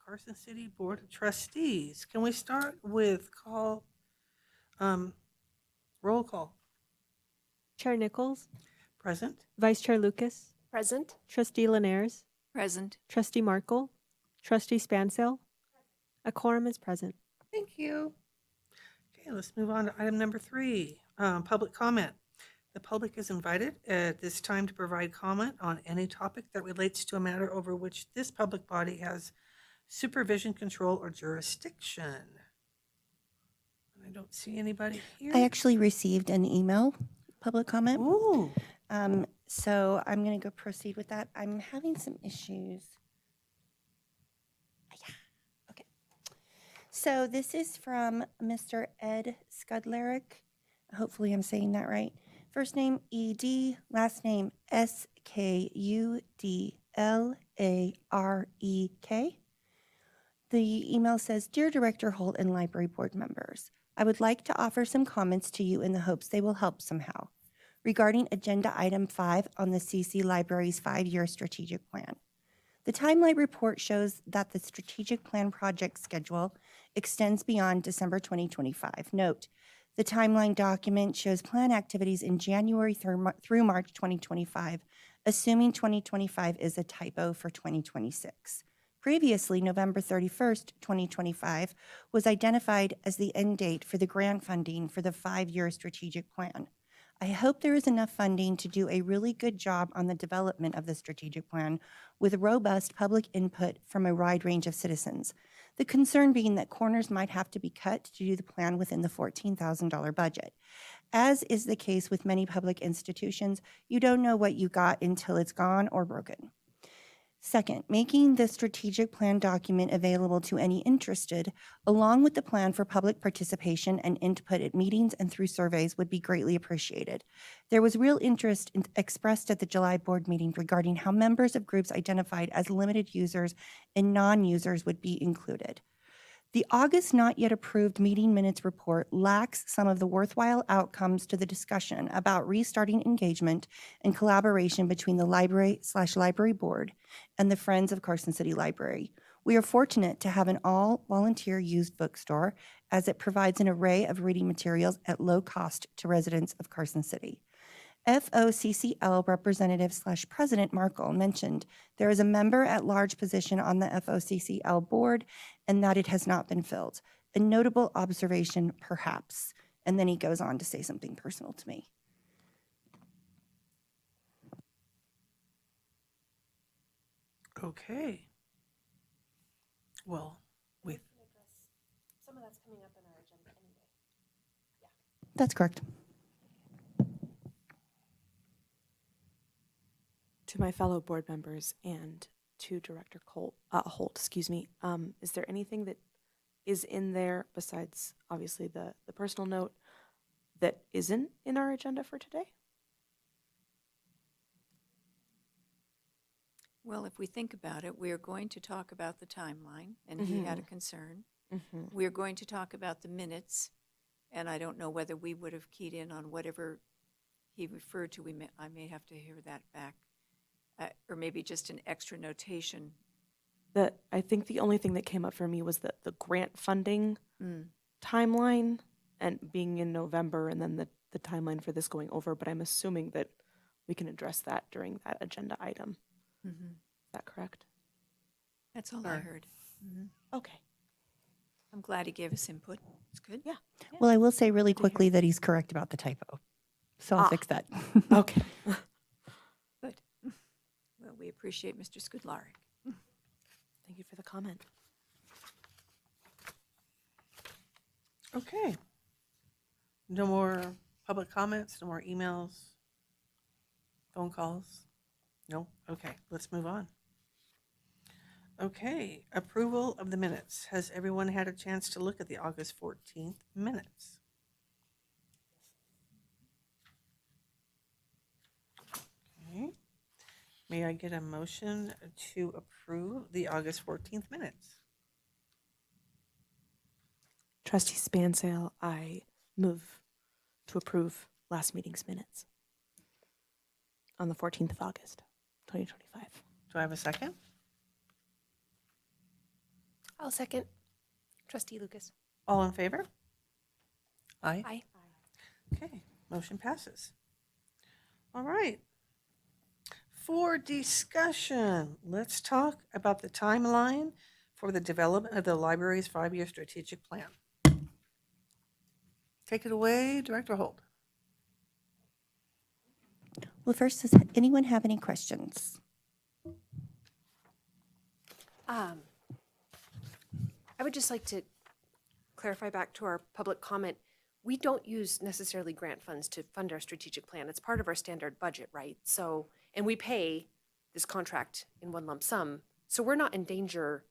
Carson City Board of Trustees. Can we start with um, roll call? Chair Nichols, Present? Vice Chair Lucas, Present. Trustee Linares, Present. Trustee Markle, Trustee Spansale. A quorum is present. Thank you. Okay, let's move on to item number 3, public comment. The public is invited at this time to provide comment on any topic that relates to a matter over which this public body has supervision, control, or jurisdiction. I don't see anybody here. I actually received an email public comment. Ooh, So I'm going to go proceed with that. I'm having some issues. Yeah, okay. So this is from Mr. Ed Skudlarek. Hopefully I'm saying that right. First name E-D, last name S-K-U-D-L-A-R-E-K. The email says, Dear Director Holt and Library Board members, I would like to offer some comments to you in the hopes they will help somehow regarding Agenda Item 5 on the CC Library's 5-year strategic plan. The Timeline report shows that the strategic plan project schedule extends beyond December 2025. Note, the Timeline document shows plan activities in January through March 2025, assuming 2025 is a typo for 2026. Previously, November 31st, 2025 was identified as the end date for the grant funding for the 5-year strategic plan. I hope there is enough funding to do a really good job on the development of the strategic plan with robust public input from a wide range of citizens. The concern being that corners might have to be cut to do the plan within the $14,000 budget. As is the case with many public institutions, you don't know what you got until it's gone or broken. Second, making the strategic plan document available to any interested, along with the plan for public participation and input at meetings and through surveys would be greatly appreciated. There was real interest expressed at the July board meeting regarding how members of groups identified as limited users and non-users would be included. The August not yet approved meeting minutes report lacks some of the worthwhile outcomes to the discussion about restarting engagement and collaboration between the library/library board and the Friends of Carson City Library. We are fortunate to have an all-volunteer used bookstore as it provides an array of reading materials at low cost to residents of Carson City. FOCCL representative/president Markle mentioned there is a member at large position on the FOCCL board and that it has not been filled. A notable observation, perhaps. And then he goes on to say something personal to me. okay. Well, with Some of that's coming up in our agenda anyway. That's correct. To my fellow board members and to Director Holt, is there anything that is in there besides obviously the personal note that isn't in our agenda for today? Well, if we think about it, we are going to talk about the timeline, and he had a concern. Mm-hmm. We are going to talk about the minutes, and I don't know whether we would have keyed in on whatever he referred to. I may have to hear that back, or maybe just an extra notation. I think the only thing that came up for me was the grant funding timeline and being in November and then the timeline for this going over, but I'm assuming that we can address that during that agenda item. Mm-hmm. Is that correct? That's all I Sure. heard. Mm-hmm. Okay. I'm glad he gave us input. It's good. Yeah. Well, I will say really Good to hear. quickly that he's correct about the typo. So I'll fix that. Okay. Good. Well, we appreciate Mr. Skudlarek. Thank you for the comment. okay. No more public comments, no more emails, phone calls? No? Okay, let's move on. Okay, approval of the minutes. Has everyone had a chance to look at the August 14th minutes? Okay. May I get a motion to approve the August 14th minutes? Trustee Spansale, I move to approve last meeting's minutes on the 14th of August, 2025. Do I have a second? I'll second. Trustee Lucas. All in favor? Aye. Aye. Okay, motion passes. All right. For discussion, let's talk about the timeline for the development of the library's 5-year strategic plan. Take it away, Director Holt. Well, first, does anyone have any questions? I would just like to clarify back to our public comment. We don't use necessarily grant funds to fund our strategic plan. It's part of our standard budget, right? So, and we pay this contract in one lump sum. So we're not in danger.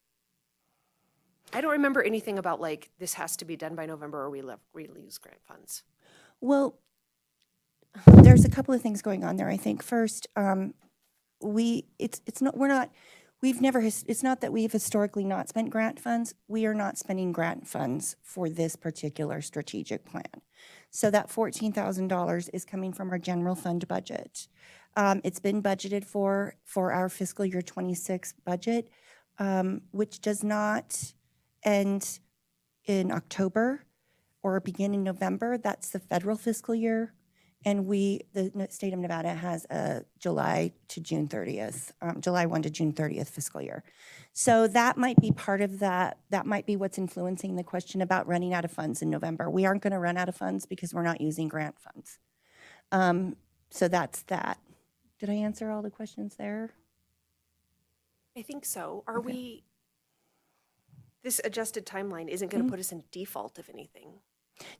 I don't remember anything about like, this has to be done by November or we lose grant funds. Well, there's a couple of things going on there. I think first, it's not that we've historically not spent grant funds. We are not spending grant funds for this particular strategic plan. So that $14,000 is coming from our general fund budget. It's been budgeted for our fiscal year 26 budget, which does not end in October or begin in November. That's the federal fiscal year. And the state of Nevada has a July 1 to June 30th fiscal year. So that might be part of that. That might be what's influencing the question about running out of funds in November. We aren't going to run out of funds because we're not using grant funds. So that's that. Did I answer all the questions there? I think so. Are we, this adjusted timeline isn't going to put us in default of anything?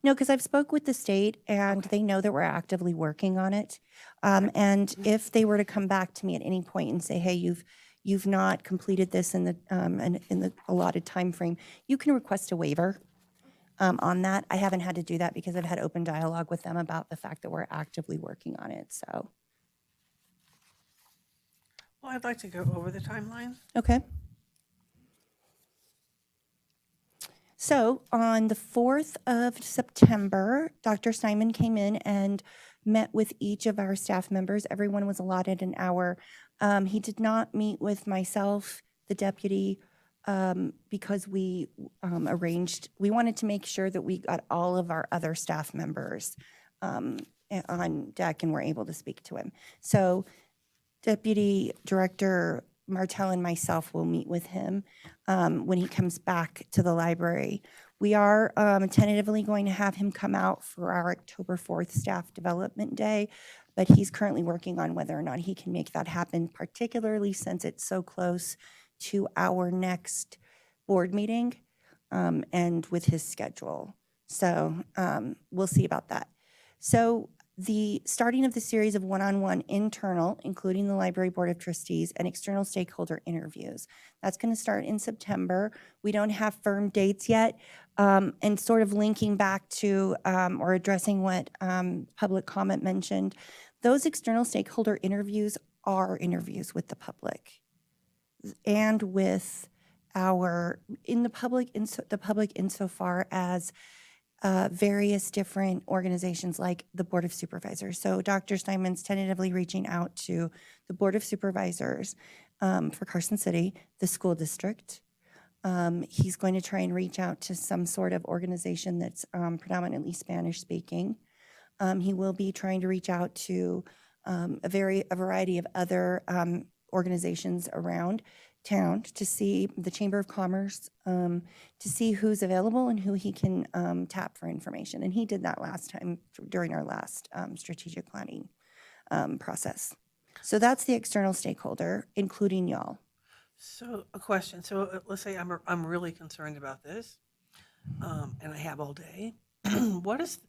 No, because I've spoke with the state and they know that we're actively working on it. And if they were to come back to me at any point and say, hey, you've not completed this in the allotted time frame, you can request a waiver on that. I haven't had to do that because I've had open dialogue with them about the fact that we're actively working on it. So, Well, I'd like to go over the timeline. okay. So on the 4th of September, Dr. Simon came in and met with each of our staff members. Everyone was allotted an hour. He did not meet with myself, the deputy, because we we wanted to make sure that we got all of our other staff members on deck and were able to speak to him. So Deputy Director Martell and myself will meet with him when he comes back to the library. We are tentatively going to have him come out for our October 4th Staff Development Day, but he's currently working on whether or not he can make that happen, particularly since it's so close to our next board meeting and with his schedule. So we'll see about that. So the starting of the series of one-on-one internal, including the Library Board of Trustees and external stakeholder interviews. That's going to start in September. We don't have firm dates yet. And sort of linking back to or addressing what public comment mentioned, those external stakeholder interviews are interviews with the public and with the public insofar as various different organizations like the Board of Supervisors. So Dr. Steinman's tentatively reaching out to the Board of Supervisors for Carson City, the school district. He's going to try and reach out to some sort of organization that's predominantly Spanish speaking. He will be trying to reach out to a variety of other organizations around town to see the Chamber of Commerce, to see who's available and who he can tap for information. And he did that last time during our last strategic planning process. So that's the external stakeholder, including y'all. So a question. So let's say I'm really concerned about this, and I have all day. What is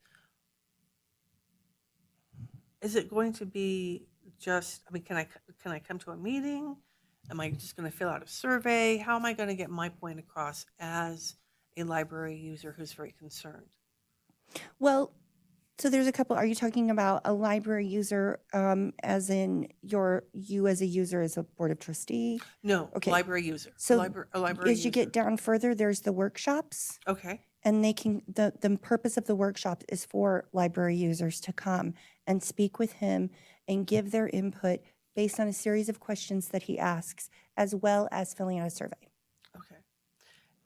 it going to be? Just can I come to a meeting? Am I just going to fill out a survey? How am I going to get my point across as a library user who's very concerned? Well, so there's a couple. Are you talking about a library user as in you as a user as a board of trustee? No, Okay. library user. So a library as you get down further, there's the workshops. Okay. And the purpose of the workshop is for library users to come and speak with him and give their input based on a series of questions that he asks, as well as filling out a survey. Okay.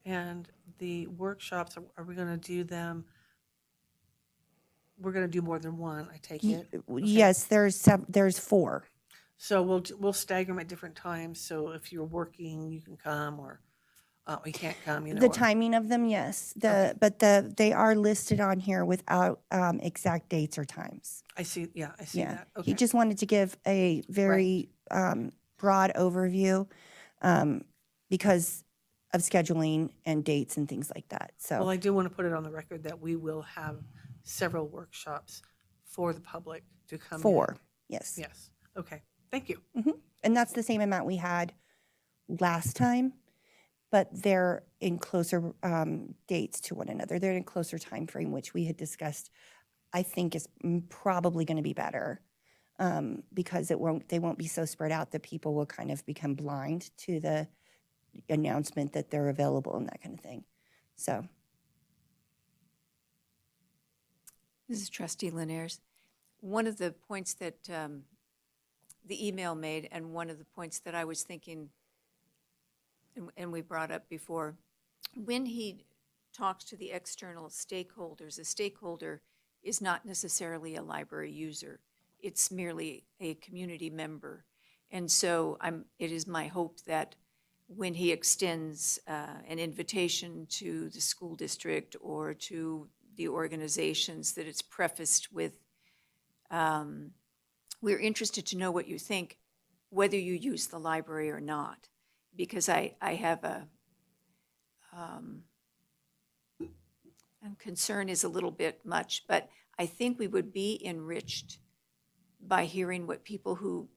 And the workshops, are we going to do them? We're going to do more than one, I take it. Okay. Yes, there's 4. So we'll stagger them at different times. So if you're working, you can come, or you can't come. The or- timing of them, yes. Okay. But they are listed on here without exact dates or times. I see. Yeah, I see Yeah. that. Okay. He just wanted to give a very broad overview because of scheduling and dates and things like that. So Well, I do want to put it on the record that we will have several workshops for the public to come in. 4, yes. Yes. Okay. Thank you. And that's the same amount we had last time, but they're in closer dates to one another. They're in a closer time frame, which we had discussed. I think is probably going to be better because they won't be so spread out that people will kind of become blind to the announcement that they're available and that kind of thing. So This is Trustee Linares. One of the points that the email made, and one of the points that I was thinking, and we brought up before, when he talks to the external stakeholders, a stakeholder is not necessarily a library user. It's merely a community member. And so it is my hope that when he extends an invitation to the school district or to the organizations, that it's prefaced with, we're interested to know what you think, whether you use the library or not. Because I have concern is a little bit much, but I think we would be enriched by hearing what people who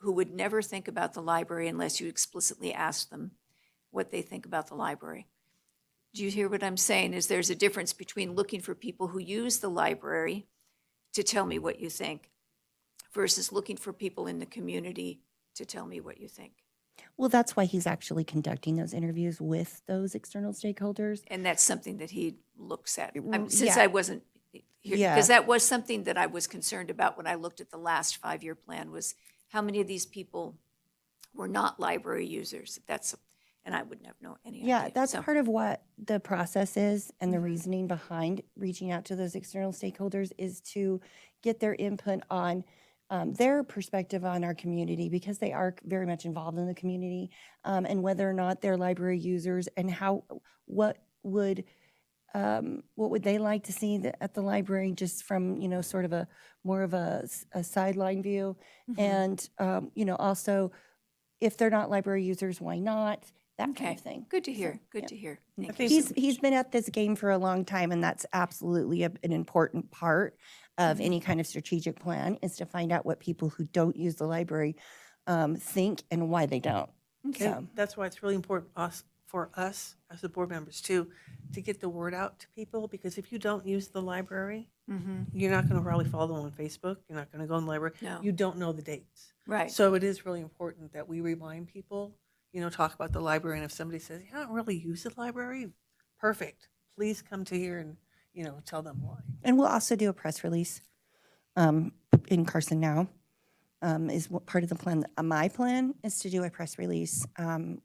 would never think about the library unless you explicitly ask them what they think about the library. Do you hear what I'm saying? Is there's a difference between looking for people who use the library to tell me what you think versus looking for people in the community to tell me what you think. well, that's why he's actually conducting those interviews with those external stakeholders. And that's something that he looks at. Mm, Since yeah. I wasn't here, Yeah. because that was something that I was concerned about when I looked at the last 5-year plan, was how many of these people were not library users. And I wouldn't have known any idea. Yeah, that's So, part of what the process is and the reasoning behind reaching out to those external stakeholders is to get their input on their perspective on our community because they are very much involved in the community and whether or not they're library users and what would they like to see at the library just from, sort of a more of a sideline view. And, also if they're not library users, why not? That kind okay, of thing. good to hear, So, good yeah. to hear. I Thank think- you. He's been at this game for a long time, and that's absolutely an important part of any kind of strategic plan is to find out what people who don't use the library think and why they don't. Okay. So, And that's why it's really important for us as the board members too, to get the word out to people, because if you don't use the library, you're not going to probably follow them on Facebook. You're not going to go in the library. No. You don't know the dates. Right. So it is really important that we remind people, talk about the library. And if somebody says, I don't really use the library, perfect. Please come to here and, tell them why. and we'll also do a press release in Carson Now. Is what part of the plan. My plan is to do a press release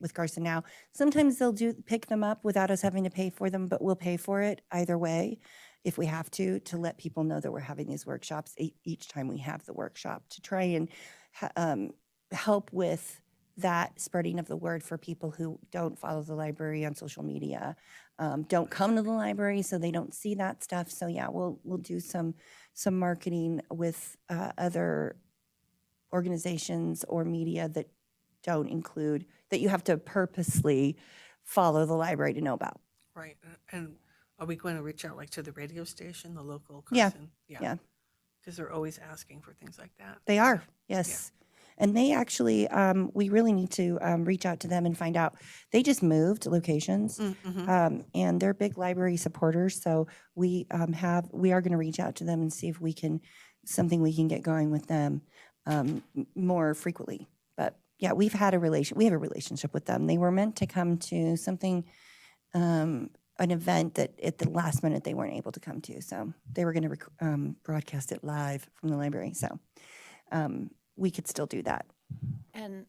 with Carson Now. Sometimes they'll pick them up without us having to pay for them, but we'll pay for it either way if we have to let people know that we're having these workshops each time we have the workshop to try and help with that spreading of the word for people who don't follow the library on social media, don't come to the library so they don't see that stuff. So yeah, we'll do some marketing with other organizations or media that don't include, that you have to purposely follow the library to know about. Right. And are we going to reach out to the radio station, the local Yeah. Carson? Yeah. Because they're always asking for things like that. They are, yes. And they actually, we really need to reach out to them and find out. They just moved locations, and they're big library supporters. So we are going to reach out to them and see if we can get going with them more frequently. But yeah, we have a relationship with them. They were meant to come to something, an event that at the last minute they weren't able to come to. So they were going to broadcast it live from the library. So we could still do that. And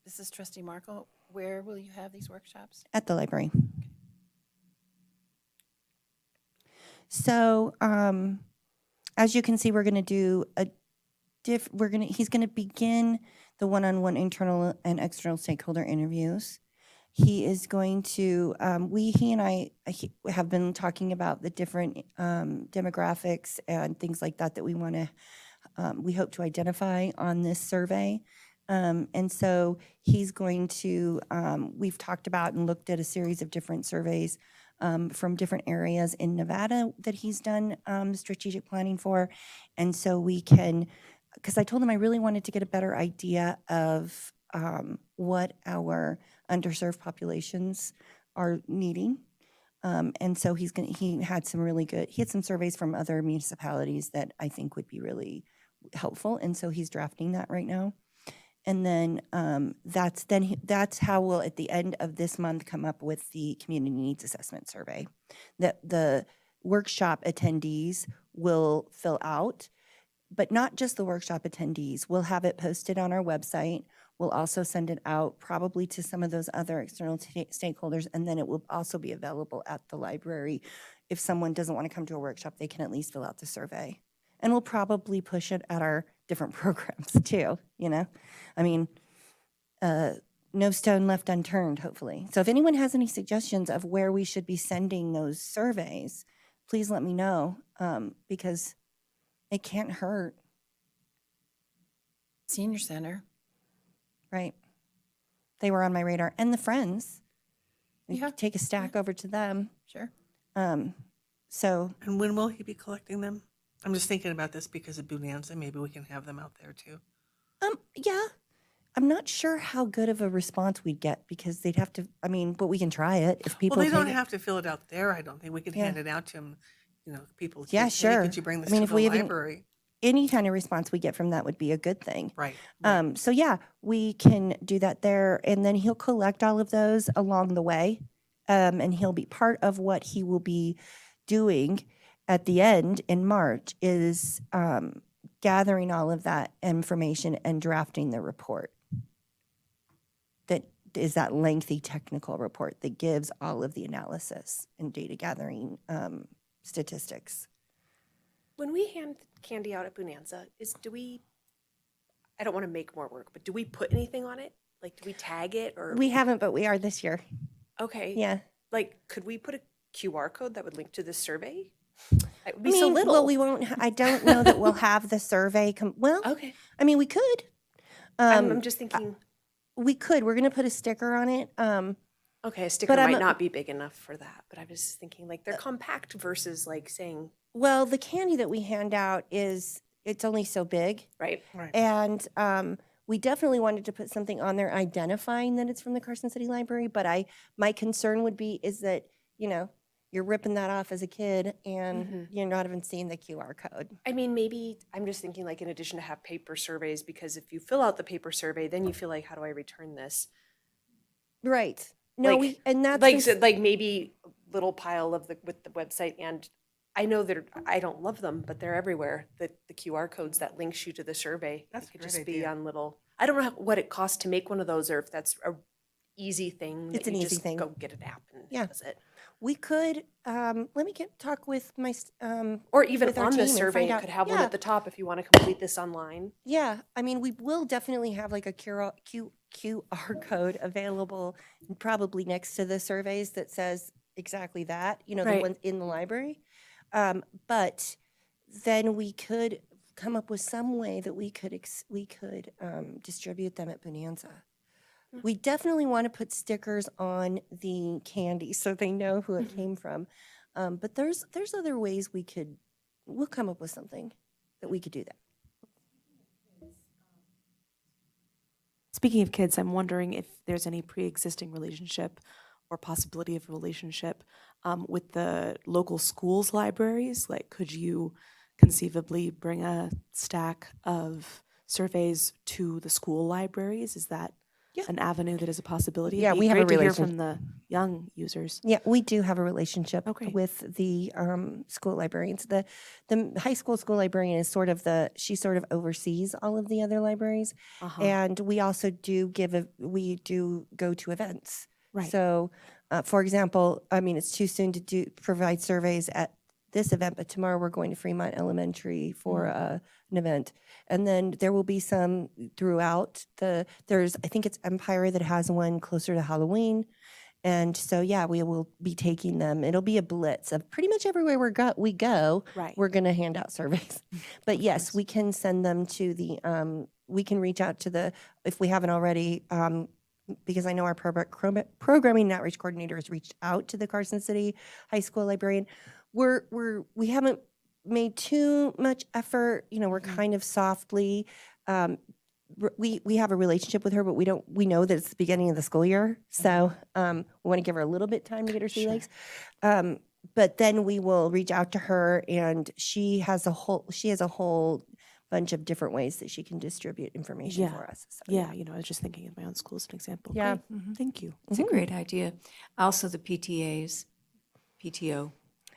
this is Trustee Markle. Where will you have these workshops? At the library. So, as you can see, we're going to do he's going to begin the one-on-one internal and external stakeholder interviews. He is going to, he and I have been talking about the different demographics and things like that we want to, we hope to identify on this survey. And so he's going to, we've talked about and looked at a series of different surveys from different areas in Nevada that he's done strategic planning for. And so we can, because I told him I really wanted to get a better idea of what our underserved populations are needing. And so he had some surveys from other municipalities that I think would be really helpful. And so he's drafting that right now. And then that's how we'll, at the end of this month, come up with the community needs assessment survey that the workshop attendees will fill out, but not just the workshop attendees. We'll have it posted on our website. We'll also send it out probably to some of those other external stakeholders, and then it will also be available at the library. If someone doesn't want to come to a workshop, they can at least fill out the survey. And we'll probably push it at our different programs too, you know? I mean, no stone left unturned, hopefully. So if anyone has any suggestions of where we should be sending those surveys, please let me know, because it can't hurt, Senior Center. right? They were on my radar. And the Friends. We Yeah. could take a stack over to them. Sure. So And when will he be collecting them? I'm just thinking about this because of Bonanza. Maybe we can have them out there too. yeah, I'm not sure how good of a response we'd get because they'd have to, I mean, but we can try it if people Well, they don't take it. have to fill it out there, I don't think. We could Yeah. hand it out to them, you know, people. Yeah, could say, "Hey, sure. Could you bring I this mean, to if the we even- library?" Any kind of response we get from that would be a good thing. Right. So yeah, we can do that there, and then he'll collect all of those along the way, and he'll be part of what he will be doing at the end in March is gathering all of that information and drafting the report. That is that lengthy technical report that gives all of the analysis and data gathering statistics. When we hand candy out at Bonanza, I don't want to make more work, but do we put anything on it? Like, do we tag it or? We haven't, but we are this year. Okay. Yeah. Like, could we put a QR code that would link to this survey? It would I be so mean, little. well, we won't. I don't know that we'll have the survey. Well, Okay. I mean, we could. I'm just thinking, We could. We're going to put a sticker on it. okay, a sticker but I'm might a- not be big enough for that, but I was thinking like they're compact versus like saying, Well, the candy that we hand out it's only so big, right? Right. and we definitely wanted to put something on there identifying that it's from the Carson City Library. But my concern would be is that you're ripping that off as a kid and you're not even seeing the QR code. I mean, maybe I'm just thinking like in addition to have paper surveys, because if you fill out the paper survey, then you feel like, how do I return this? Right. No, Like- and that's Like, been so, like maybe a little pile of with the website, and I know that I don't love them, but they're everywhere. The QR codes that links you to the survey. That's It a could great just be idea. on little. I don't know what it costs to make one of those, or if that's a easy thing. It's that an you easy just thing. Go get an app and Yeah. does it. We could, let me talk with my, Or even with our on team the and survey, find it out- could have one yeah. at the top if you want to complete this online. yeah, I mean, we will definitely have like a QR code available probably next to the surveys that says exactly that, the Right. ones in the library. But then we could come up with some way that we could distribute them at Bonanza. We definitely want to put stickers on the candy so they know who it came from. But there's other ways we'll come up with something that we could do that. Speaking of kids, I'm wondering if there's any pre-existing relationship or possibility of relationship with the local schools' libraries. Like, could you conceivably bring a stack of surveys to the school libraries? Is that Yeah. an avenue that is a possibility. Yeah, It'd be we have a great to hear relationship. from the young users. Yeah, we do have a relationship Okay. with the school librarians. The high school librarian is sort of she sort of oversees all of the other libraries, Uh-huh. and we also do we do go to events. Right. So, for example, I mean, it's too soon to provide surveys at this event, but tomorrow we're going to Fremont Elementary for an event, and then there will be some throughout there's I think it's Empire that has one closer to Halloween. And so, yeah, we will be taking them. It'll be a blitz of pretty much everywhere we go. Right. We're going to hand out surveys. But yes, course. we can send them to we can reach out to if we haven't already, because I know our programming and outreach coordinator has reached out to the Carson City High School librarian. We haven't made too much effort. You know, we're kind of softly, we have a relationship with her, but we know that it's the beginning of the school year. So we want to give her a little bit time to get her sea legs. But then we will reach out to her, and she has a whole bunch of different ways that she can distribute information Yeah. for us. So, Yeah, I was just thinking of my own school as an example. Yeah. Great. Thank you. It's a great idea. Also, the PTO.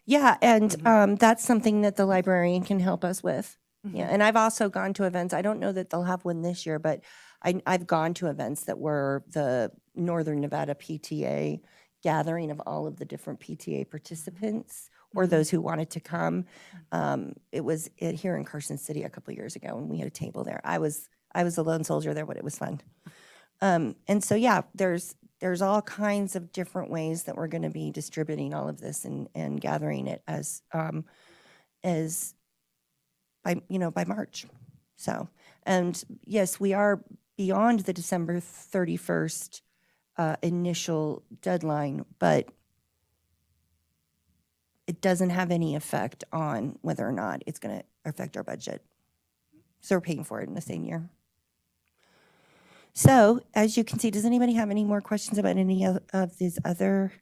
Yeah, and that's something that the librarian can help us with. Yeah, and I've also gone to events. I don't know that they'll have one this year, but I've gone to events that were the Northern Nevada PTA gathering of all of the different PTA participants or those who wanted to come. It was here in Carson City a couple of years ago, and we had a table there. I was a lone soldier there, but it was fun. And so, yeah, there's all kinds of different ways that we're going to be distributing all of this and gathering it as by March. So, and yes, we are beyond the December 31st initial deadline, but it doesn't have any effect on whether or not it's going to affect our budget. So we're paying for it in the same year. So, as you can see, does anybody have any more questions about any of these other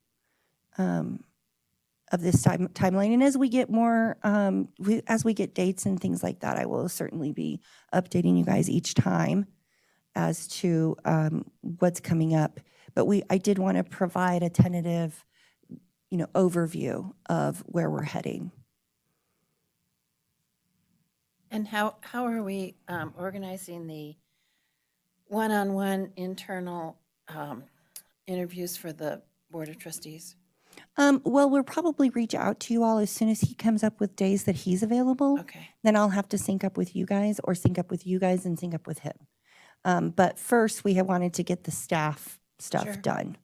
of this timeline? And as we get more, as we get dates and things like that, I will certainly be updating you guys each time as to what's coming up. But I did want to provide a tentative, overview of where we're heading. And how are we organizing the one-on-one internal interviews for the Board of Trustees? Well, we'll probably reach out to you all as soon as he comes up with days that he's available. Okay. Then I'll have to sync up with you guys or sync up with you guys and sync up with him. But first, we have wanted to get the staff stuff Sure. done.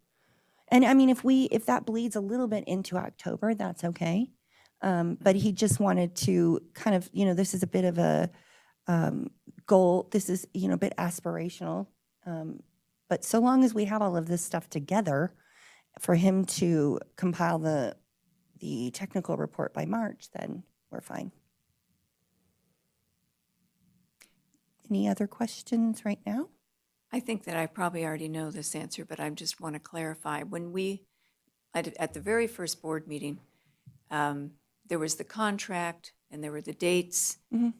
And I mean, if that bleeds a little bit into October, that's okay. But he just wanted to kind of, this is a bit of a goal. This is, a bit aspirational. But so long as we have all of this stuff together for him to compile the technical report by March, then we're fine. Any other questions right now? I think that I probably already know this answer, but I just want to clarify. When at the very first board meeting, there was the contract and there were the dates, and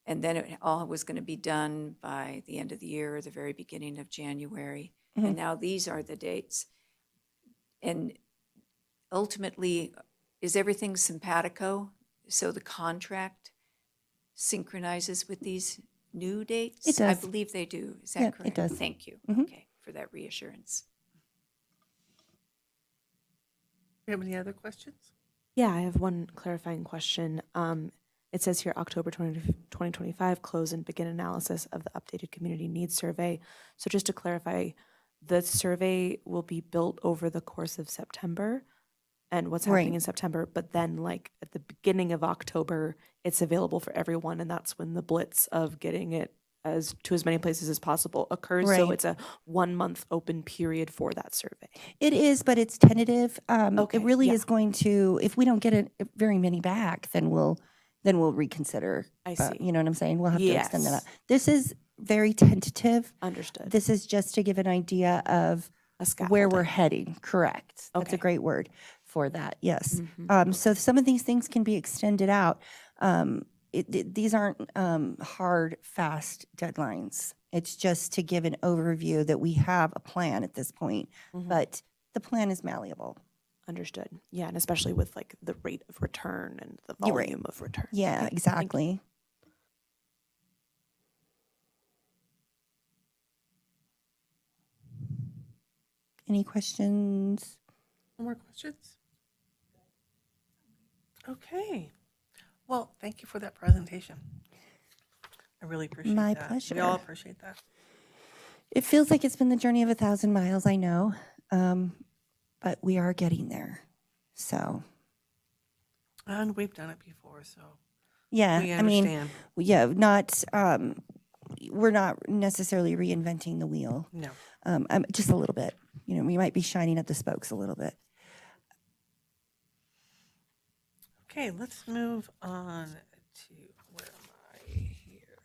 then it all was going to be done by the end of the year or the very beginning of January. And now these are the dates. And ultimately, is everything simpatico? So the contract synchronizes with these new dates? It does. I believe they do. Is that Yeah, it correct? does. Thank you. Mhm. Okay, for that reassurance. Do you have any other questions? Yeah, I have one clarifying question. It says here October 2025, close and begin analysis of the updated community needs survey. So just to clarify, the survey will be built over the course of September and what's happening Right. in September, but then like at the beginning of October, it's available for everyone, and that's when the blitz of getting it to as many places as possible occurs. So Right. it's a 1 month open period for that survey. It is, but it's tentative. Okay, It really yeah. is going to, if we don't get very many back, then we'll reconsider. I see. You know what I'm saying? We'll have to extend that Yes. out. This is very tentative. Understood. This is just to give an idea of A where we're scaffolding. heading. Correct. That's a Okay. great word for that. Yes. Mhm. So some of these things can be extended out. these aren't hard, fast deadlines. It's just to give an overview that we have a plan at this point, but the plan is malleable. Understood. Yeah, and especially with like the rate of return and the You're right. volume of return. Yeah, Okay, thank you. exactly. Any questions? No more questions? Okay. Well, thank you for that presentation. I really appreciate My that. pleasure. We all appreciate that. It feels like it's been the journey of 1,000 miles, I know, but we are getting there. So, And we've done it before, so yeah, we I mean, understand. yeah, we're not necessarily reinventing the wheel. No. Just a little bit. You know, we might be shining at the spokes a little bit. Okay, let's move on to, where am I here?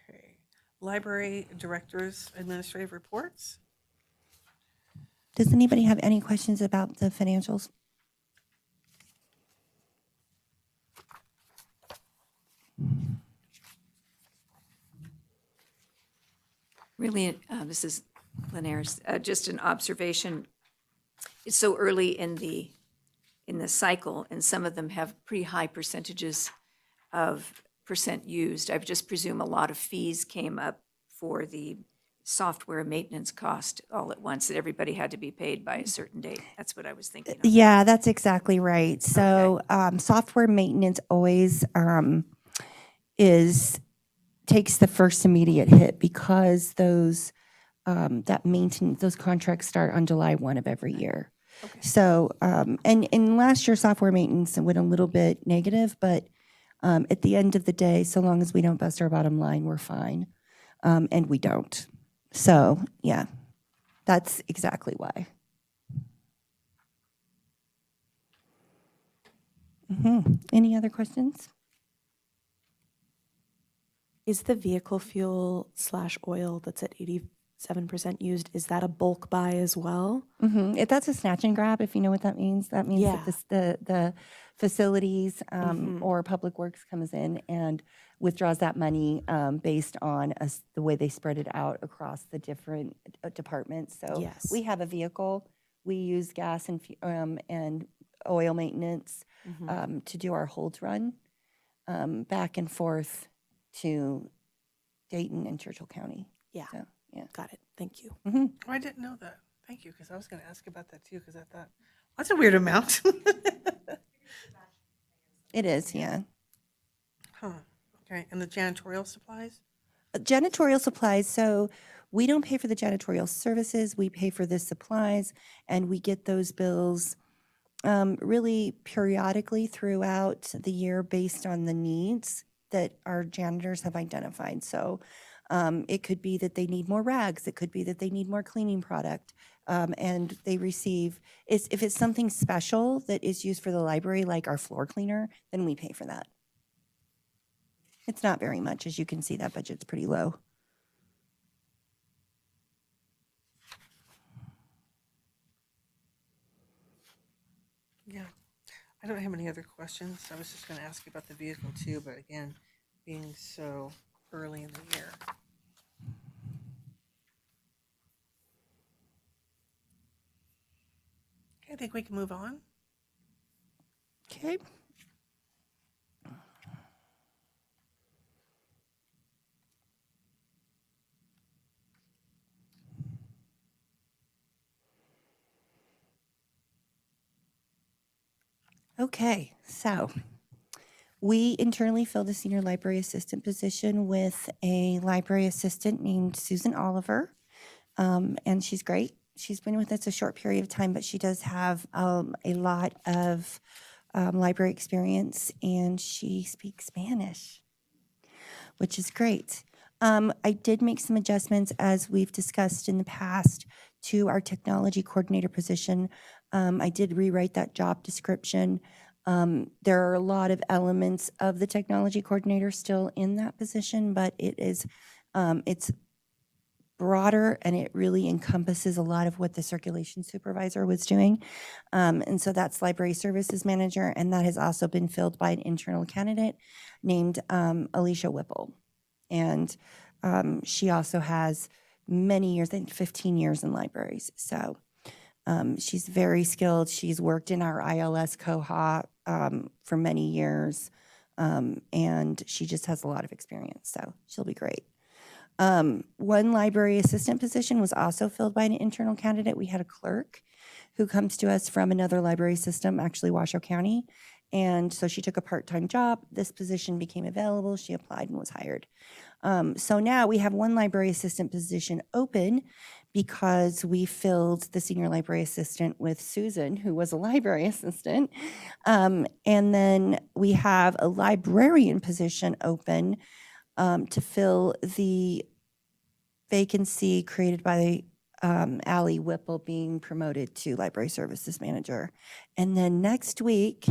Okay. Library Director's Administrative Reports. Does anybody have any questions about the financials? Really, this is Lenares, just an observation. It's so early in the cycle, and some of them have pretty high percentages of percent used. I just presume a lot of fees came up for the software maintenance cost all at once, that everybody had to be paid by a certain date. That's what I was thinking of. Yeah, that's exactly right. So software maintenance always takes the first immediate hit because those those contracts start on July 1 of every year. Okay. So and last year software maintenance went a little bit negative, but at the end of the day, so long as we don't bust our bottom line, we're fine, and we don't. So yeah, that's exactly why. Any other questions? Is the vehicle fuel / oil that's at 87% used, is that a bulk buy as well? If that's a snatch and grab, if you know what that means, that means Yeah. that the facilities or Public Works comes in and withdraws that money based on the way they spread it out across the different departments. So Yes. we have a vehicle. We use gas and oil maintenance to do our holds run back and forth to Dayton and Churchill County. Yeah. So, yeah. Got it. Thank you. Oh, I didn't know that. Thank you, because I was going to ask about that too, because I thought, that's a weird amount. It is, yeah. Huh, okay, and the janitorial supplies? Janitorial supplies, so we don't pay for the janitorial services, we pay for the supplies, and we get those bills really periodically throughout the year based on the needs that our janitors have identified. So it could be that they need more rags, it could be that they need more cleaning product, and they receive, if it's something special that is used for the library, like our floor cleaner, then we pay for that. It's not very much, as you can see, that budget's pretty low. Yeah, I don't have any other questions. I was just going to ask you about the vehicle too, but again, being so early in the year. Okay, I think we can move on. Okay. Okay, so we internally filled a senior library assistant position with a library assistant named Susan Oliver, and she's great. She's been with us a short period of time, but she does have a lot of library experience, and she speaks Spanish, which is great. I did make some adjustments, as we've discussed in the past, to our technology coordinator position. I did rewrite that job description. There are a lot of elements of the technology coordinator still in that position, but it's broader and it really encompasses a lot of what the circulation supervisor was doing. And so that's library services manager, and that has also been filled by an internal candidate named Alicia Whipple. And she also has many years, I think 15 years in libraries. So she's very skilled. She's worked in our ILS cohort for many years, and she just has a lot of experience. So she'll be great. One library assistant position was also filled by an internal candidate. We had a clerk who comes to us from another library system, actually Washoe County. And so she took a part-time job. This position became available. She applied and was hired. So now we have one library assistant position open because we filled the senior library assistant with Susan, who was a library assistant. And then we have a librarian position open to fill the vacancy created by Allie Whipple being promoted to library services manager. And then next week,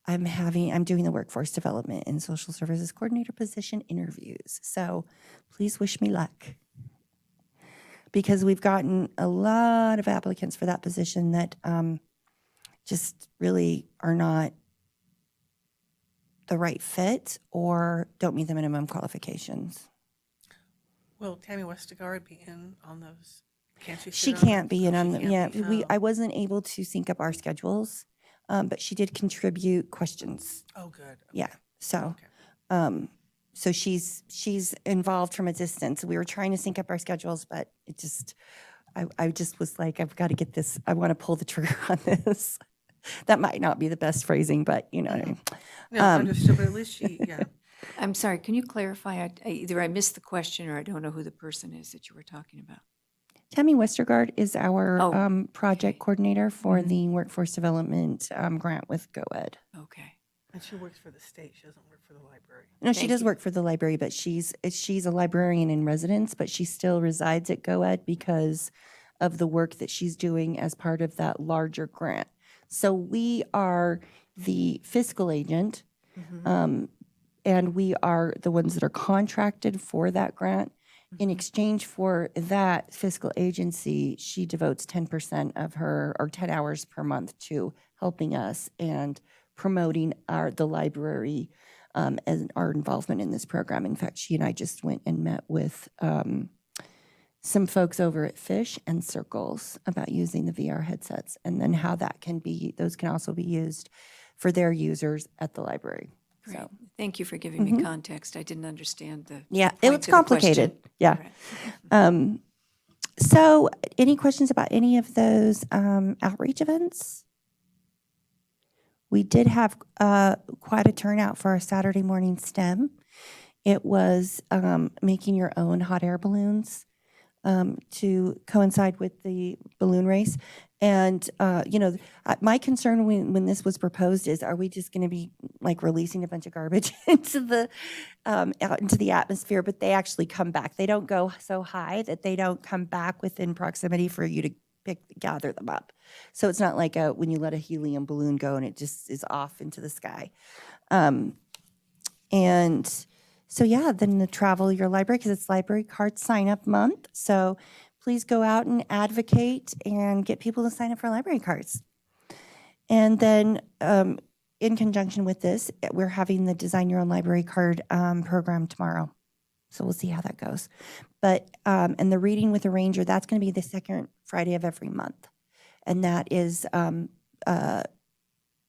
I'm doing the workforce development and social services coordinator position interviews. So please wish me luck. Because we've gotten a lot of applicants for that position that just really are not the right fit or don't meet the minimum qualifications. Will Tammy Westergaard be in on those? Can't she? She sit on can't them? be in Oh, on she the, can't yeah, be. I wasn't able to sync up our schedules, but she did contribute questions. Oh, good. Yeah, so, Okay. so she's involved from a distance. We were trying to sync up our schedules, but it just, I just was like, I've got to get this, I want to pull the trigger on this. That might not be the best phrasing, but you know what I mean. No, understood, but at least she, yeah. I'm sorry, can you clarify? Either I missed the question or I don't know who the person is that you were talking about. Tammy Westergaard is our Oh, project okay. coordinator for Mhm. the workforce development grant with GoEd. Okay. And she works for the state. She doesn't work for the library. No, she Thank does you. work for the library, but she's a librarian in residence, but she still resides at GoEd because of the work that she's doing as part of that larger grant. So we are the fiscal agent, and we are the ones that are contracted for that grant. In exchange for that fiscal agency, she devotes 10% of her, or 10 hours per month to helping us and promoting the library and our involvement in this program. In fact, she and I just went and met with some folks over at Fish and Circles about using the VR headsets and then how those can also be used for their users at the library. Great. So, Thank you for giving me context. I didn't understand the yeah, point it's to the complicated. question. Yeah. All right. So any questions about any of those outreach events? We did have quite a turnout for our Saturday morning STEM. It was making your own hot air balloons to coincide with the balloon race. And, my concern when this was proposed is, are we just going to be like releasing a bunch of garbage out into the atmosphere? But they actually come back. They don't go so high that they don't come back within proximity for you to gather them up. So it's not like when you let a helium balloon go and it just is off into the sky. And so, yeah, then the travel your library, because it's library card sign up month. So please go out and advocate and get people to sign up for library cards. And then in conjunction with this, we're having the Design Your Own Library Card program tomorrow. So we'll see how that goes. But, and the Reading with a Ranger, that's going to be the second Friday of every month. And that is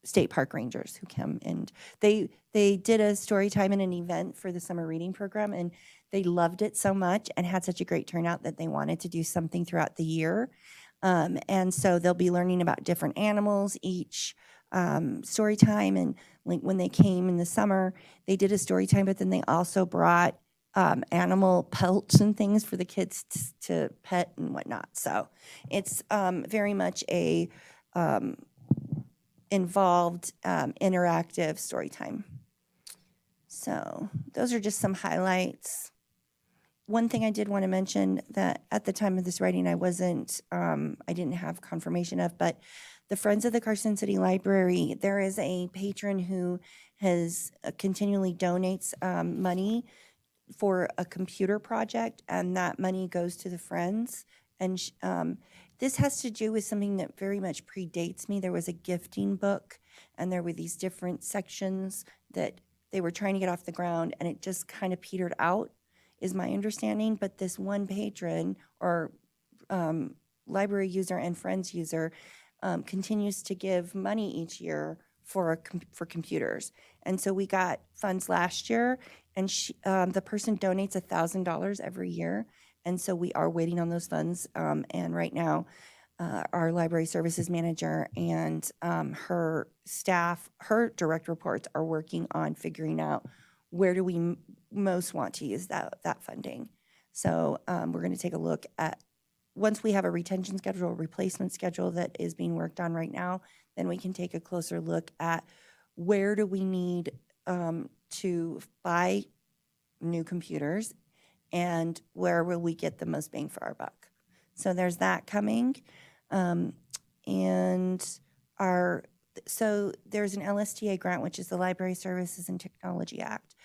state park rangers who come, and they did a story time and an event for the summer reading program, and they loved it so much and had such a great turnout that they wanted to do something throughout the year. And so they'll be learning about different animals each story time. And like when they came in the summer, they did a story time, but then they also brought animal pelts and things for the kids to pet and whatnot. So it's very much a involved, interactive story time. So those are just some highlights. One thing I did want to mention that at the time of this writing, I didn't have confirmation of, but the Friends of the Carson City Library, there is a patron who has continually donates money for a computer project, and that money goes to the Friends. And this has to do with something that very much predates me. There was a gifting book, and there were these different sections that they were trying to get off the ground, and it just kind of petered out, is my understanding. But this one patron or library user and Friends user continues to give money each year for computers. And so we got funds last year, and the person donates $1,000 every year. And so we are waiting on those funds. And right now, our library services manager and her staff, her direct reports, are working on figuring out where do we most want to use that funding. So we're going to take a look at, once we have a retention schedule, a replacement schedule that is being worked on right now, then we can take a closer look at where do we need to buy new computers and where will we get the most bang for our buck. So there's that coming. So there's an LSTA grant, which is the Library Services and Technology Act.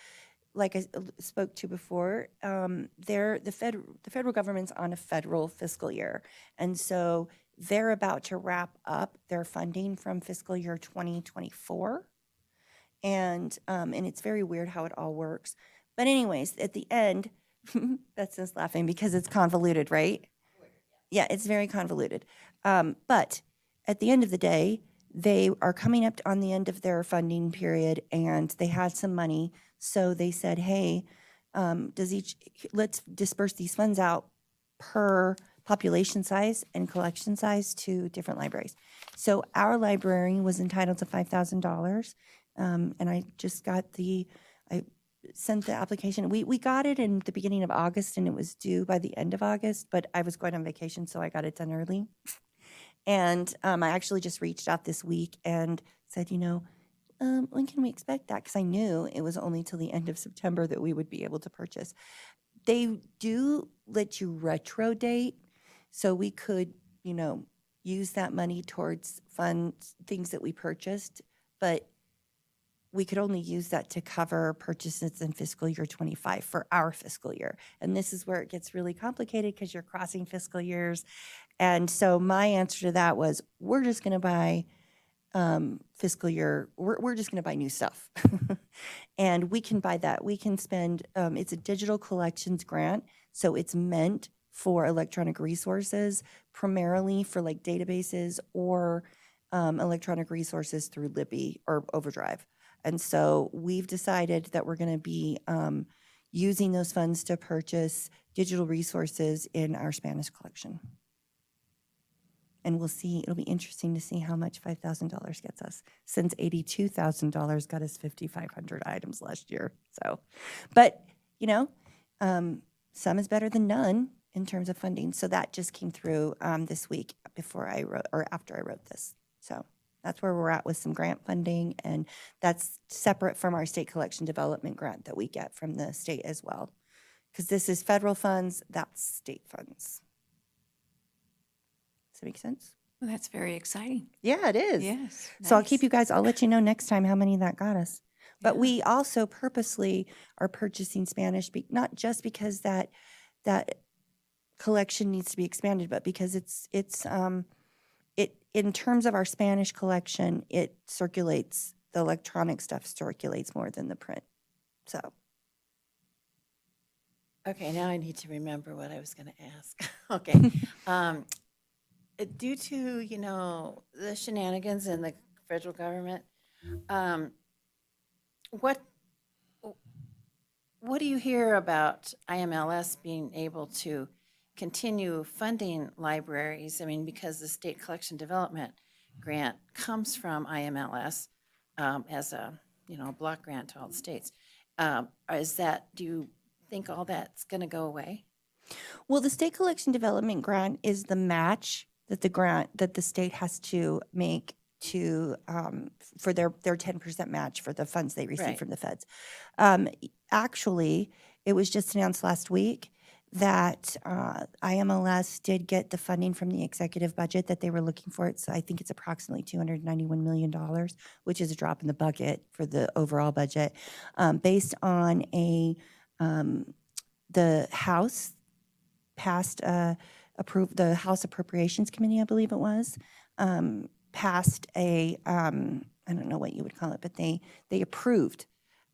Like I spoke to before, the federal government's on a federal fiscal year. And so they're about to wrap up their funding from fiscal year 2024. And it's very weird how it all works. But anyways, at the end, Beth's just laughing because it's convoluted, right? Yeah, it's very convoluted. But at the end of the day, they are coming up on the end of their funding period, and they had some money. So they said, hey, let's disperse these funds out per population size and collection size to different libraries. So our library was entitled to $5,000. And I just got I sent the application. We got it in the beginning of August, and it was due by the end of August, but I was going on vacation, so I got it done early. And I actually just reached out this week and said, when can we expect that? Because I knew it was only till the end of September that we would be able to purchase. They do let you retro date, so we could, use that money towards things that we purchased, but we could only use that to cover purchases in fiscal year 25 for our fiscal year. And this is where it gets really complicated because you're crossing fiscal years. And so my answer to that was, we're just going to buy fiscal year, we're just going to buy new stuff. And we can buy that. We can spend, it's a digital collections grant. So it's meant for electronic resources, primarily for like databases or electronic resources through Libby or Overdrive. And so we've decided that we're going to be using those funds to purchase digital resources in our Spanish collection. And we'll see, it'll be interesting to see how much $5,000 gets us, since $82,000 got us 5,500 items last year. So, but, some is better than none in terms of funding. So that just came through this week before I wrote, or after I wrote this. So that's where we're at with some grant funding, and that's separate from our state collection development grant that we get from the state as well. Because this is federal funds, that's state funds. Does that make sense? Well, that's very exciting. Yeah, it is. Yes. So I'll keep nice. you guys, I'll let you know next time how many that got us. But Yeah. we also purposely are purchasing Spanish, not just because that collection needs to be expanded, but because it's in terms of our Spanish collection, it circulates, the electronic stuff circulates more than the print. So, Okay, now I need to remember what I was going to ask. Okay. Due to, the shenanigans in the federal government, what do you hear about IMLS being able to continue funding libraries? I mean, because the State Collection Development Grant comes from IMLS as a, block grant to all the states. Do you think all that's going to go away? well, the state collection development grant is the match that the state has to make to for their 10% match for the funds they receive Right. from the feds. Actually, it was just announced last week that IMLS did get the funding from the executive budget that they were looking for. So I think it's approximately $291 million, which is a drop in the bucket for the overall budget, based on a The House passed, approved, the House Appropriations Committee, I believe it was, passed a, I don't know what you would call it, but they approved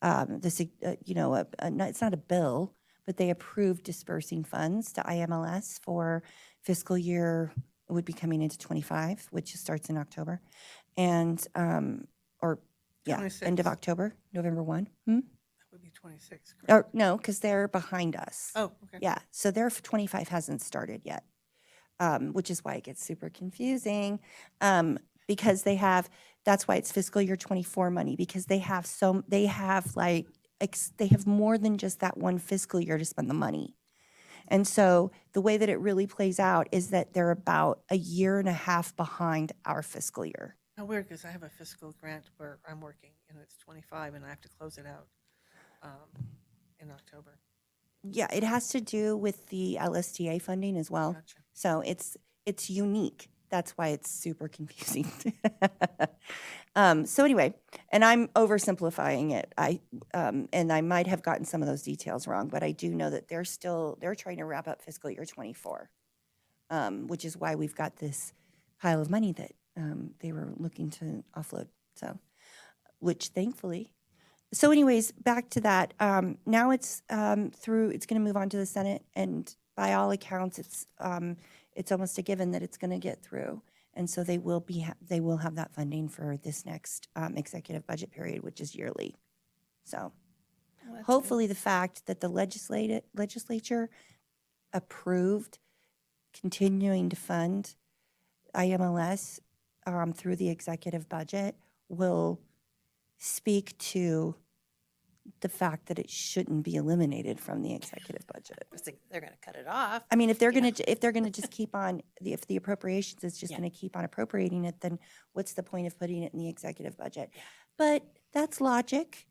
this, it's not a bill, but they approved dispersing funds to IMLS for fiscal year, it would be coming into 25, which starts in October, and, or, yeah, end of 26. October, November 1. That would be 26, correct? Or, no, because they're behind us. Oh, okay. Yeah, so their 25 hasn't started yet, which is why it gets super confusing, because they have, that's why it's fiscal year 24 money, because they have they have like, they have more than just that one fiscal year to spend the money. And so the way that it really plays out is that they're about a year and a half behind our fiscal year. How weird, because I have a fiscal grant where I'm working, and it's 25, and I have to close it out in October. Yeah, it has to do with the LSTA funding as well. Gotcha. So it's unique. That's why it's super confusing. So anyway, and I'm oversimplifying it. And I might have gotten some of those details wrong, but I do know that they're trying to wrap up fiscal year 24, which is why we've got this pile of money that they were looking to offload. So, which thankfully. So anyways, back to that. Now it's through. It's going to move on to the Senate, and by all accounts, it's almost a given that it's going to get through. And so they will have that funding for this next executive budget period, which is yearly. So hopefully, the fact that the legislature approved continuing to fund IMLS through the executive budget will speak to the fact that it shouldn't be eliminated from the executive budget. They're going to cut it off. I mean, if they're gonna just keep on, if the appropriations is just gonna keep on appropriating it, then what's the point of putting it in the executive budget? But that's logic,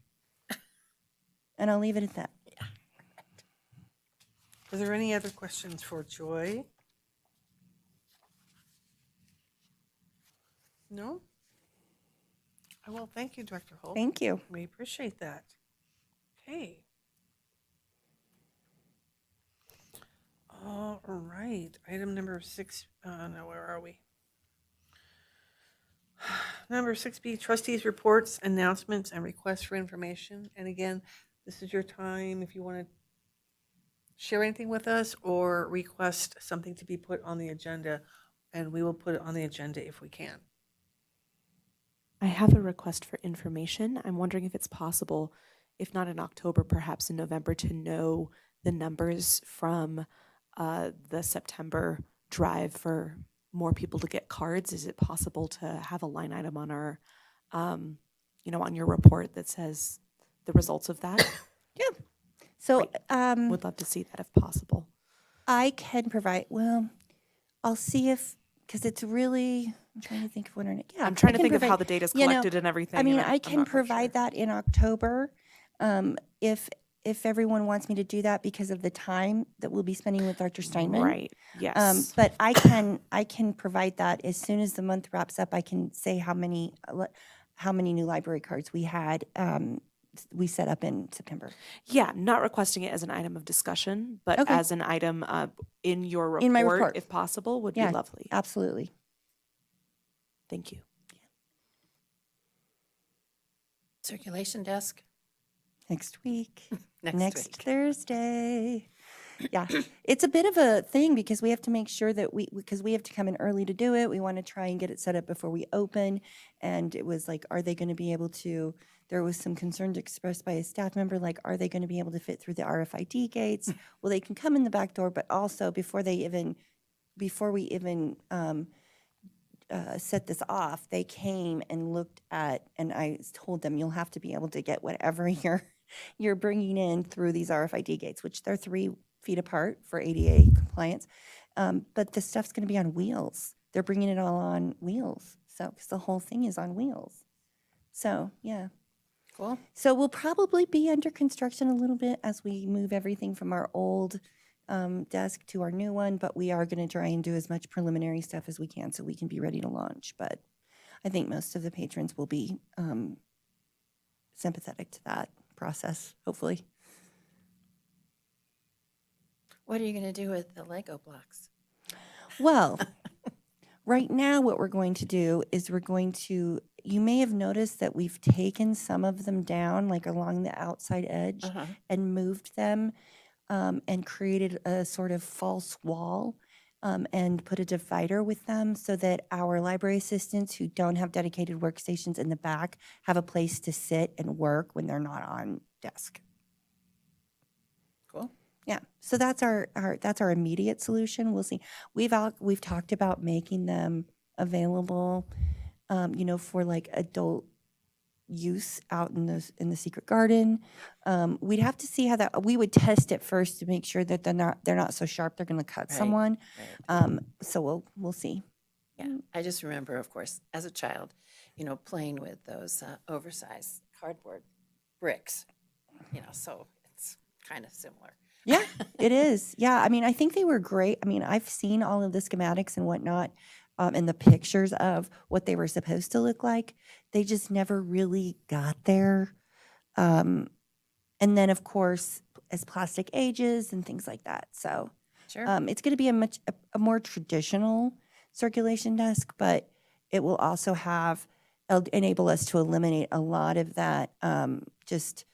and I'll leave it at that. Are there any other questions for Joy? No? Well, thank you, Director Holt. Thank you. We appreciate that. Okay. All right, item number 6, no, where are we? Number 6B, trustees' reports, announcements, and requests for information. And again, this is your time if you want to share anything with us or request something to be put on the agenda, and we will put it on the agenda if we can. I have a request for information. I'm wondering if it's possible, if not in October, perhaps in November, to know the numbers from the September drive for more people to get cards. Is it possible to have a line item on our, on your report that says the results of that? Yeah. So Would love to see that if possible. I can provide, well, I'll see if, because it's really, I'm trying to think of when, yeah. I'm trying I to can think of how provide- the data's you know, collected and everything. I mean, and I I'm can not quite provide sure. that in October, if everyone wants me to do that because of the time that we'll be spending with Dr. Steinman. Right, yes. But I can provide that as soon as the month wraps up. I can say how many new library cards we had, we set up in September. Yeah, not requesting it as an item of discussion, but Okay. as an item in your report, In my report. if possible, would Yeah, be lovely. absolutely. Thank you. Circulation desk Next week. next week. Thursday. Yeah, it's a bit of a thing because we have to make sure that because we have to come in early to do it. We want to try and get it set up before we open. And it was like, are they going to be able to, there was some concerns expressed by a staff member, like, are they going to be able to fit through the RFID gates? Well, they can come in the back door, but also before we even set this off, they came and looked at, and I told them, you'll have to be able to get whatever you're bringing in through these RFID gates, which they're 3 feet apart for ADA compliance. But the stuff's going to be on wheels. They're bringing it all on wheels. So, because the whole thing is on wheels. So, yeah. Cool. So we'll probably be under construction a little bit as we move everything from our old desk to our new one, but we are going to try and do as much preliminary stuff as we can so we can be ready to launch. But I think most of the patrons will be sympathetic to that process, hopefully. What are you going to do with the Lego blocks? Well, right now, what we're going to do is you may have noticed that we've taken some of them down, like along the outside edge, and moved them and created a sort of false wall and put a divider with them so that our library assistants who don't have dedicated workstations in the back have a place to sit and work when they're not on desk. Cool. Yeah, so that's our immediate solution. We'll see. We've talked about making them available, for like adult use out in the secret garden. We'd have to see how that. We would test it first to make sure that they're not so sharp they're going to cut Right, someone. right. So we'll see. Yeah, I just remember, of course, as a child, playing with those oversized cardboard bricks, so it's kind of similar. Yeah, it is. Yeah, I mean, I think they were great. I mean, I've seen all of the schematics and whatnot, and the pictures of what they were supposed to look like. They just never really got there. And then, of course, as plastic ages and things like that. So Sure. it's going to be a more traditional circulation desk, but it will also enable us to eliminate a lot of that just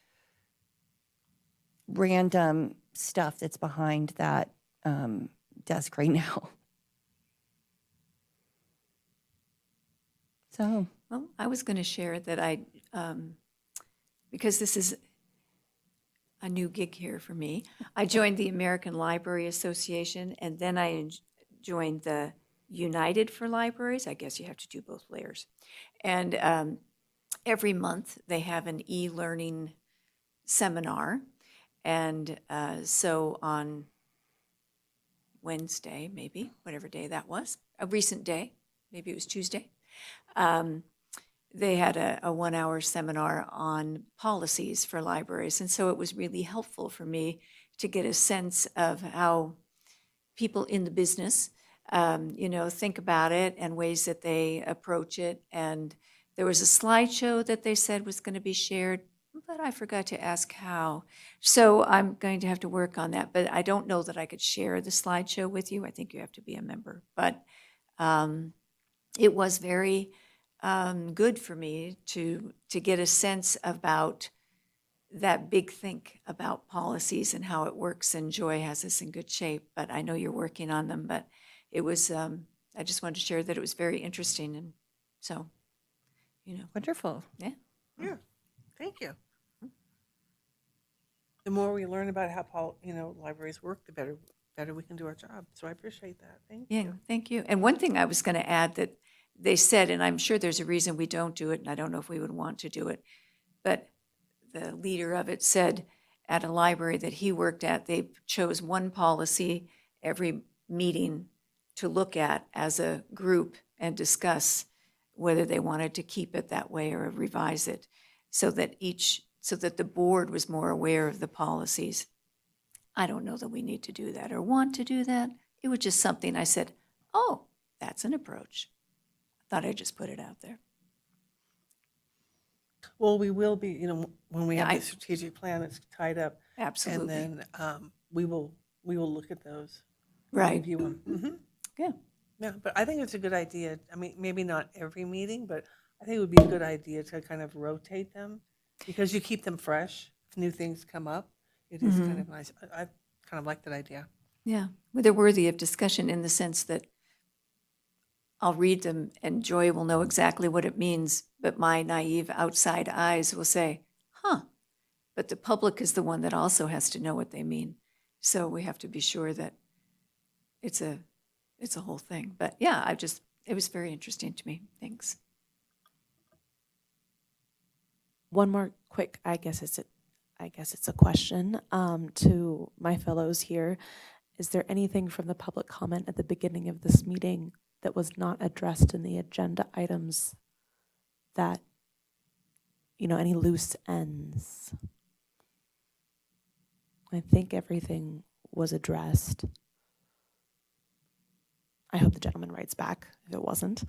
random stuff that's behind that desk right now. So, Well, I was going to share that because this is a new gig here for me, I joined the American Library Association, and then I joined the United for Libraries. I guess you have to do both layers. And every month they have an e-learning seminar. And so on Wednesday, maybe, whatever day that was, a recent day, maybe it was Tuesday, they had a 1-hour seminar on policies for libraries. And so it was really helpful for me to get a sense of how people in the business, think about it and ways that they approach it. And there was a slideshow that they said was going to be shared, but I forgot to ask how. So I'm going to have to work on that. But I don't know that I could share the slideshow with you. I think you have to be a member. But it was very good for me to get a sense about that big think about policies and how it works, and Joy has us in good shape, but I know you're working on them. But it was, I just wanted to share that it was very interesting, and so, wonderful. yeah. Yeah, thank you. The more we learn about how libraries work, the better we can do our job. So I appreciate that. Thank Yeah, you. thank you. And one thing I was going to add that they said, and I'm sure there's a reason we don't do it, and I don't know if we would want to do it, but the leader of it said at a library that he worked at, they chose one policy every meeting to look at as a group and discuss whether they wanted to keep it that way or revise it, so that the board was more aware of the policies. I don't know that we need to do that or want to do that. It was just something I said, oh, that's an approach. I thought I'd just put it out there. Well, we will be, when we Yeah, have the strategic plan that's tied up. Absolutely. And then we will look at those. Right. Review them. Mm-hmm. Yeah. Yeah, but I think it's a good idea. I mean, maybe not every meeting, but I think it would be a good idea to kind of rotate them because you keep them fresh. If new things come up, it is kind of nice. I kind of like that idea. Yeah. Well, they're worthy of discussion in the sense that I'll read them and Joy will know exactly what it means, but my naive outside eyes will say, huh. But the public is the one that also has to know what they mean. So we have to be sure that it's a whole thing. But yeah, it was very interesting to me. Thanks. One more quick, I guess it's a question to my fellows here. Is there anything from the public comment at the beginning of this meeting that was not addressed in the agenda items that, any loose ends? I think everything was addressed. I hope the gentleman writes back if it wasn't.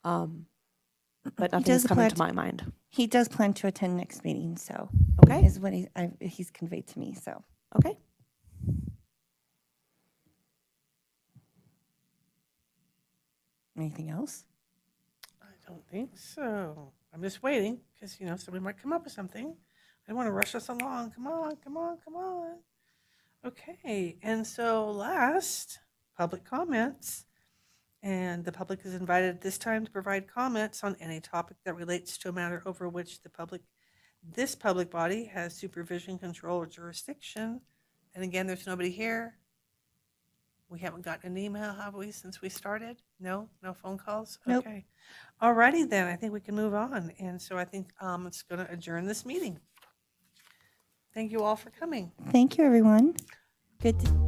But nothing is coming to my mind. He does plan to attend next meeting, so Okay. is what he's conveyed to me. So Okay. Anything else? I don't think so. I'm just waiting because, somebody might come up with something. I don't want to rush us along. Come on, come on, come on. Okay, and so last, public comments. And the public is invited at this time to provide comments on any topic that relates to a matter over which this public body has supervision, control, or jurisdiction. And again, there's nobody here. We haven't gotten an email, have we, since we started? No phone calls? Nope. Okay. Alrighty then, I think we can move on. And so I think it's going to adjourn this meeting. Thank you all for coming. Thank you, everyone. Good to